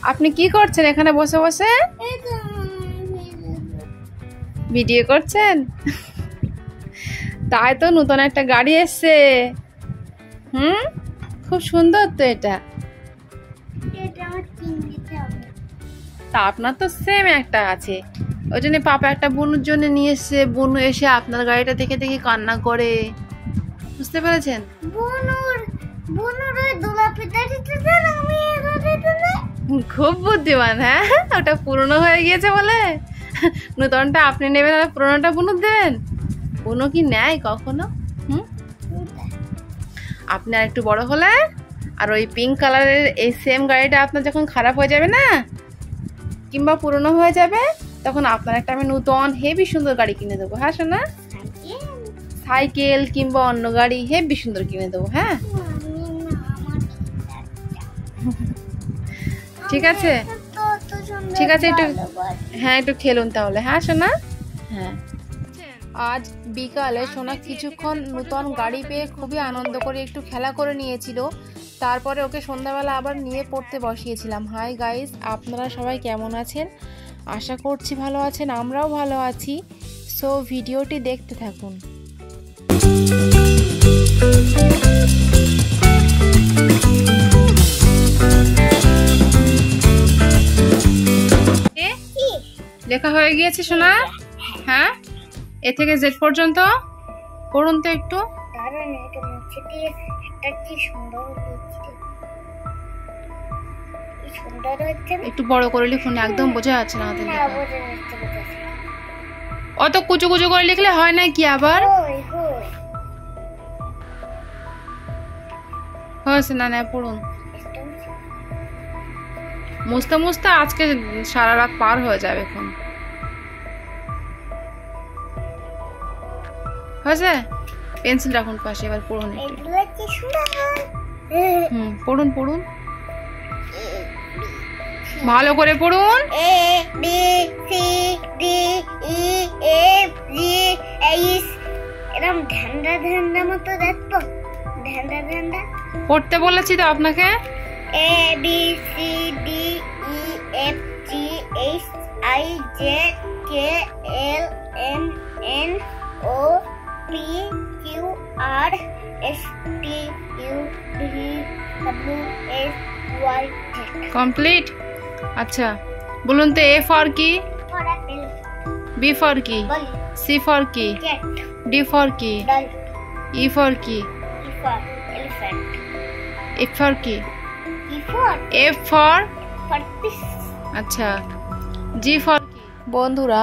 আপনি কি করছেন এখানে বসে বসে? ভিডিও করছেন? তাই তো, নতুন একটা গাড়ি এসছে। খুব সুন্দর তো এটা। তা আপনার তো সেম একটা আছে, ওই জন্য পাপা একটা বুনুর জন্য নিয়ে এসছে। বুনু এসে আপনার গাড়িটা দেখে দেখে কান্না করে, বুঝতে পেরেছেন? খুব বুদ্ধিমান। হ্যাঁ, ওটা পুরনো হয়ে গিয়েছে বলে নতুনটা আপনি নেবেন আর পুরনোটা বুনু দেবেন? বুনু কি নেয় কখনো? আপনি আর একটু বড় হলে আর ওই পিঙ্ক কালারের এই সেম গাড়িটা আপনার যখন খারাপ হয়ে যাবে না, কিংবা পুরনো হয়ে যাবে, তখন আপনার একটা আমি নতুন হেভি সুন্দর গাড়ি কিনে দেবো। হ্যাঁ শোনা, সাইকেল কিংবা অন্য গাড়ি হেভি সুন্দর কিনে দেবো। হ্যাঁ ঠিক আছে, ঠিক আছে, একটু হ্যাঁ একটু খেলুন তাহলে। হ্যাঁ সোনা। হ্যাঁ, আজ বিকালে সোনা কিছুক্ষণ নতুন গাড়ি পেয়ে খুবই আনন্দ করে একটু খেলা করে নিয়েছিল। তারপরে ওকে সন্ধ্যাবেলা আবার নিয়ে পড়তে বসিয়েছিলাম। হাই গাইস, আপনারা সবাই কেমন আছেন? আশা করছি ভালো আছেন, আমরাও ভালো আছি। সো ভিডিওটি দেখতে থাকুন। লেখা হয়ে গিয়েছে সোনা? হ্যাঁ, এ থেকে জেড পর্যন্ত পড়ুন তো একটু। একটু বড় করে লিখুন, একদম বোঝা যাচ্ছে না। অত কুচু কুচু করে লিখলে হয় না কি আবার? হয়েছে না? না পড়ুন। মুছতে মুছতে আজকে সারা রাত পার হয়ে যাবে। এখন হয়েছে? পেন্সিল রাখুন পাশে, এবার পড়ুন। পড়ুন পড়ুন, ভালো করে পড়ুন। পড়তে বলেছি তো আপনাকে। A B C D E F G H I J K L M N O P Q R S T U V W X Y Z। Complete? আচ্ছা বলুন তো, A ফর কি? B ফর কি? C for কি? D for কি? E for কি? F for কি? F for? আচ্ছা, G ফর কি? বন্ধুরা,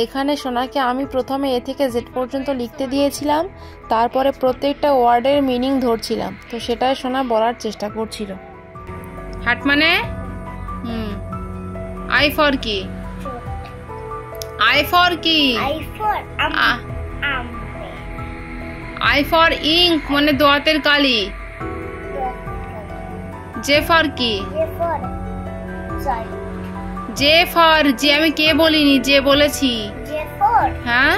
এখানে সোনাকে আমি প্রথমে এ থেকে জেড পর্যন্ত লিখতে দিয়েছিলাম, তারপরে প্রত্যেকটা ওয়ার্ডের মিনিং ধরছিলাম, তো সেটাই সোনা বলার চেষ্টা করছিল। হাট মানে? I ফর কি? I ফর কি? I ফর ইঙ্ক মানে দোয়াতের কালি। J ফর কি? J ফর জি, আমি কে বলিনি, যে বলেছি। হ্যাঁ,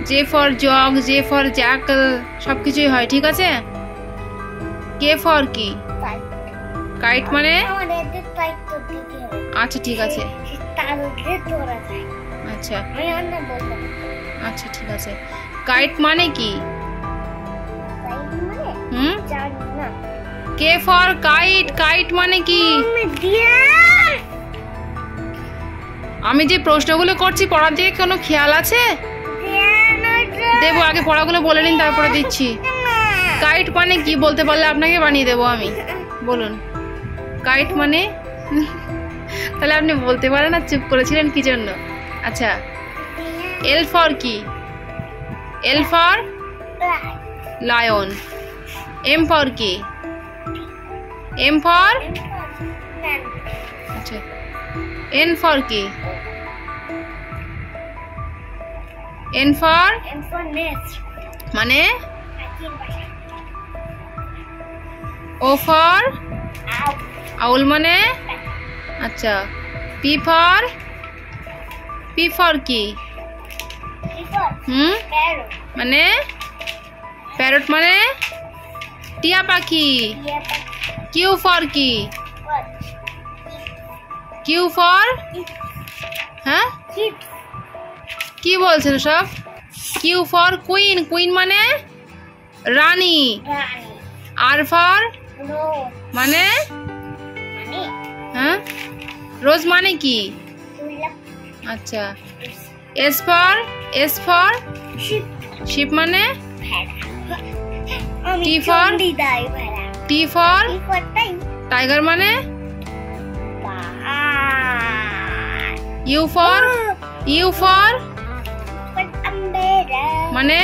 J for jug, J for Jekyll, সবকিছুই হয়। ঠিক আছে। K ফর কি? কাইট মানে? আচ্ছা ঠিক আছে, আচ্ছা আচ্ছা ঠিক আছে। কাইট মানে কি? K ফর কাইট, কাইট মানে কি? আমি যে প্রশ্নগুলো করছি পড়ার দিকে কোনো খেয়াল আছে? দেবো, আগে পড়াগুলো বলে নিন তারপরে দিচ্ছি। কাইট মানে কি বলতে পারলে আপনাকে বানিয়ে দেবো আমি। বলুন কাইট মানে। তাহলে আপনি বলতে পারেন না, চুপ করেছিলেন কি জন্য? আচ্ছা, L ফর কি? L for lion. M for কি? M for? আচ্ছা, N ফর কি? N ফর মানে? O ফর আউল মানে? আচ্ছা, P ফর? P ফর কি? মানে? প্যারট মানে? টিয়া পাখি। Q ফর কি? কিউ ফর, হ্যাঁ কি বলছেন সব? কিউ ফর কুইন, কুইন মানে রানী। আর ফর মানে, হ্যাঁ রোজ মানে কি? আচ্ছা। S for, S for ship মানে? T for, T for tiger মানে? ইউ ফর, ইউ ফর মানে?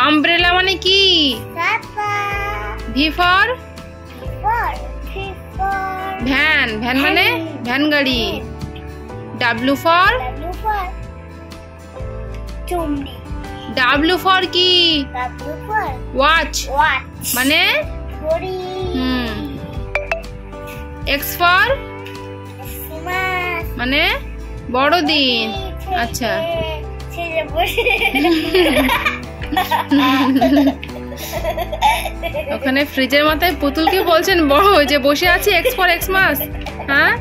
আমব্রেলা মানে কি? ভি ফর ভ্যান, ভ্যান মানে ভ্যান গাড়ি। ডাব্লিউ ফর, ডাব্লিউ ফর কি? ওয়াচ মানে? এক্স ফর মানে বড়দিন। আচ্ছা। ওখানে ফ্রিজের মাথায় পুতুলকে বলছেন বড় যে বসে আছি, এক্স ফর এক্স মাস। হ্যাঁ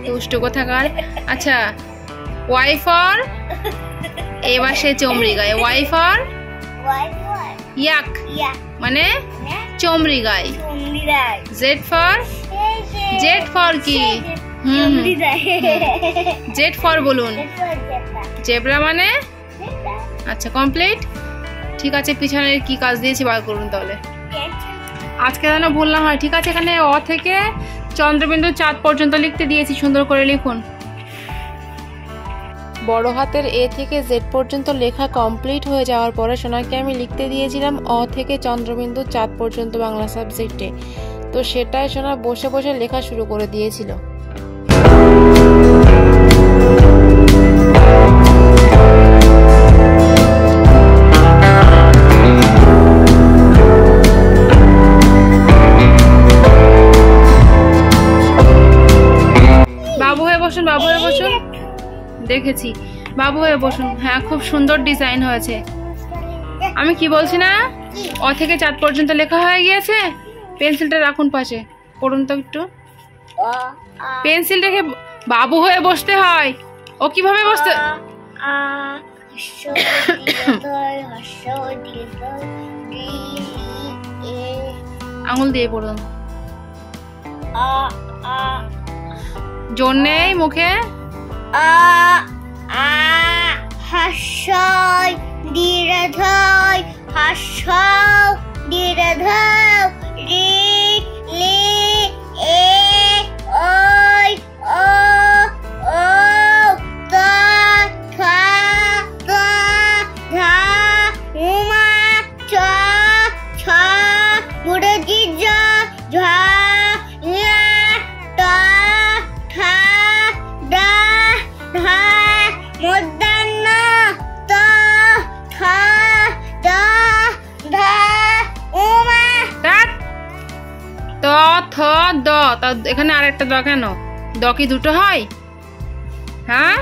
দুষ্টু কোথাকার। আচ্ছা। ওয়াই ফর, এবার সে চমড়ি গায়। ওয়াই ফর ইয়াক মানে চমড়ি গায়। জেড ফর, জেড ফর কি? জেড ফর বলুন। জেব্রা মানে? আচ্ছা কমপ্লিট। ঠিক আছে, পিছনের কি কাজ দিয়েছি বার করুন তাহলে। আজকে যেন বললাম হয়। ঠিক আছে, এখানে অ থেকে চন্দ্রবিন্দু চাঁদ পর্যন্ত লিখতে দিয়েছি, সুন্দর করে লিখুন। বড় হাতের এ থেকে জেড পর্যন্ত লেখা কমপ্লিট হয়ে যাওয়ার পরে সোনাকে আমি লিখতে দিয়েছিলাম অ থেকে চন্দ্রবিন্দু চাঁদ পর্যন্ত বাংলা সাবজেক্টে। তো সেটাই সোনা বসে বসে লেখা শুরু করে দিয়েছিল। বাবু হয়ে বসুন, বাবু হয়ে বসুন। দেখেছি, বাবু হয়ে বসুন। হ্যাঁ খুব সুন্দর ডিজাইন হয়েছে। আমি কি বলছি না, অ থেকে চাঁদ পর্যন্ত লেখা হয়ে গিয়েছে। পেন্সিলটা রাখুন পাশে, পড়ুন তো একটু। পেন্সিল রেখে বাবু হয়ে বসতে হয়। ও কিভাবে বসতে? আঙুল দিয়ে পড়ুন। জোর নেই মুখে। হাস্যই দীর্ঘই হাস্যও দীর্ঘও রি লি এ ওই ও ও ত থ ত ধা উমা চ ছ মুরজি জ ঝ ইয়া ট ঠ ড ঢ মধ্যাহ্ন ত থ দ ধ উমা। ত থ দ। এখানে আরেকটা দ কেন? দ কি দুটো হয়? হ্যাঁ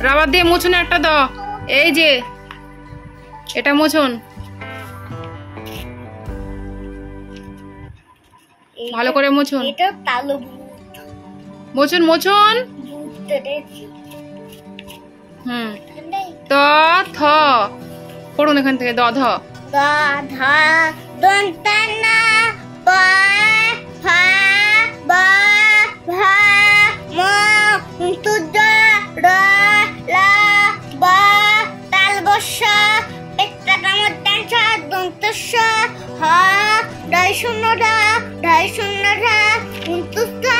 রাবার দিয়ে মুছুন একটা দ। এই যে এটা মুছুন, ভালো করে মুছুন। মুছুন মুছুন। ত থ পড়ুন এখান থেকে। দ ধ দ ধ দন্তান্ন প ফ ব ভ ম তুজ র ল ব তালবস্য পেট্টাকামদ্দাঞ্চ দন্তস্য হ ঢাই শূন্য ঢা ঢাই শূন্য ঢা উন্তুস্থা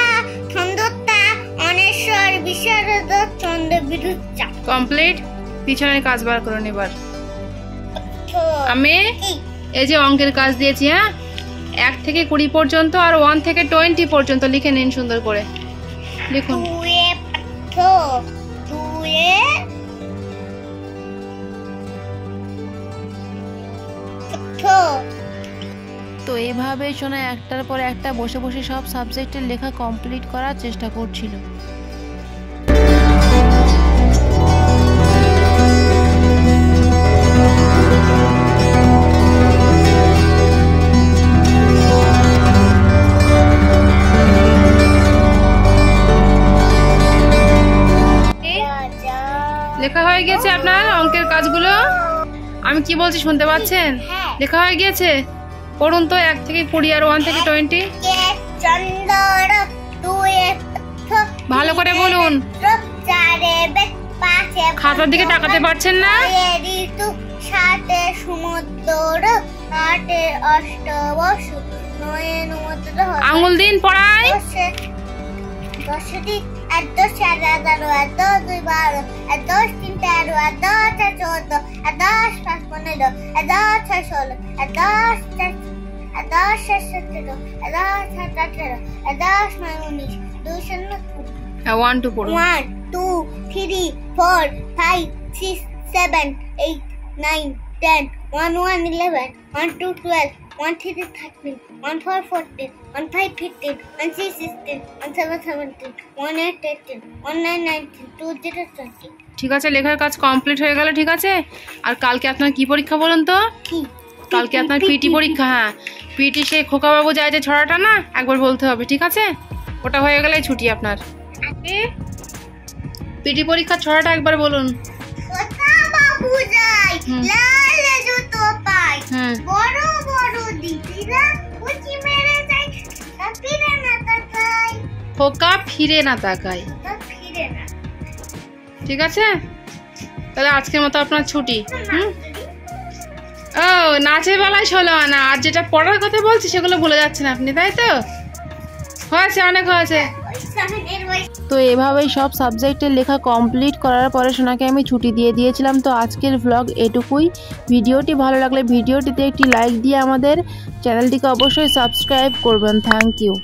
ছন্দত্তা অনেশ্বর বিশারদ চন্দ্র বিরুচ্চা। কমপ্লিট। পিছনের কাজ বার করুন এবার। আমি এই যে অঙ্কের কাজ দিয়েছি, হ্যাঁ 1 থেকে 20 পর্যন্ত আর 1 থেকে 20 পর্যন্ত লিখে নিন সুন্দর করে। লিখুন। তো এভাবে শোনা একটার পর একটা বসে বসে সব সাবজেক্টের লেখা কমপ্লিট করার চেষ্টা করছিল। হয়ে গেছে আপনার অঙ্কের কাজগুলো? আমি কি বলছি শুনতে পাচ্ছেন? লেখা হয়ে গিয়েছে? পড়ুন তো 1 থেকে 20 আর 1 থেকে 20। ভালো করে বলুন। খাতার দিকে তাকাতে পারছেন না? আঙুল দিন পড়ায়। 10 দিন 1 10 11 1 10 2 12 1 10 3 13 1 10 14 1 10 5 15 1 10 6 16 1 10 1 10 17 1 10 18 1 10 19 2 1 2 পড়ুন। 1 2 3 4 5 6 7 8 9 10 1 1 11 1 2 12 1 3 13 1 4 14 1 5 15 1 6 16 1 7 17 1 8 18 1 9 19 2 0 20। ঠিক আছে, লেখার কাজ কমপ্লিট হয়ে গেল। ঠিক আছে, আর কালকে আপনার কি পরীক্ষা বলুন তো? কালকে আপনার পিটি পরীক্ষা। হ্যাঁ, পিটি সেই খোকাবাবু যায় যে ছড়াটা না, একবার বলতে হবে। ঠিক আছে, ওটা হয়ে গেলে ছুটি আপনার। পিটি পরীক্ষার ছড়াটা একবার বলুন। খোকাবাবু যায় লাল জুতো পায়, বড় বড় দিদিরা উঁচি মেরে যায়, ফিরে না তাকায়। খোকা ফিরে না তাকায়। ঠিক আছে, তাহলে আজকের মতো আপনার ছুটি। ও, নাচের বেলায় 16 আনা, আর যেটা পড়ার কথা বলছি সেগুলো ভুলে যাচ্ছেন আপনি, তাই তো? হয়েছে, অনেক হয়েছে। তো এভাবেই সব সাবজেক্টের লেখা কমপ্লিট করার পরে সোনাকে আমি ছুটি দিয়ে দিয়েছিলাম। তো আজকের ভ্লগ এটুকুই। ভিডিওটি ভালো লাগলে ভিডিওটিতে একটি লাইক দিয়ে আমাদের চ্যানেলটিকে অবশ্যই সাবস্ক্রাইব করবেন। Thank you.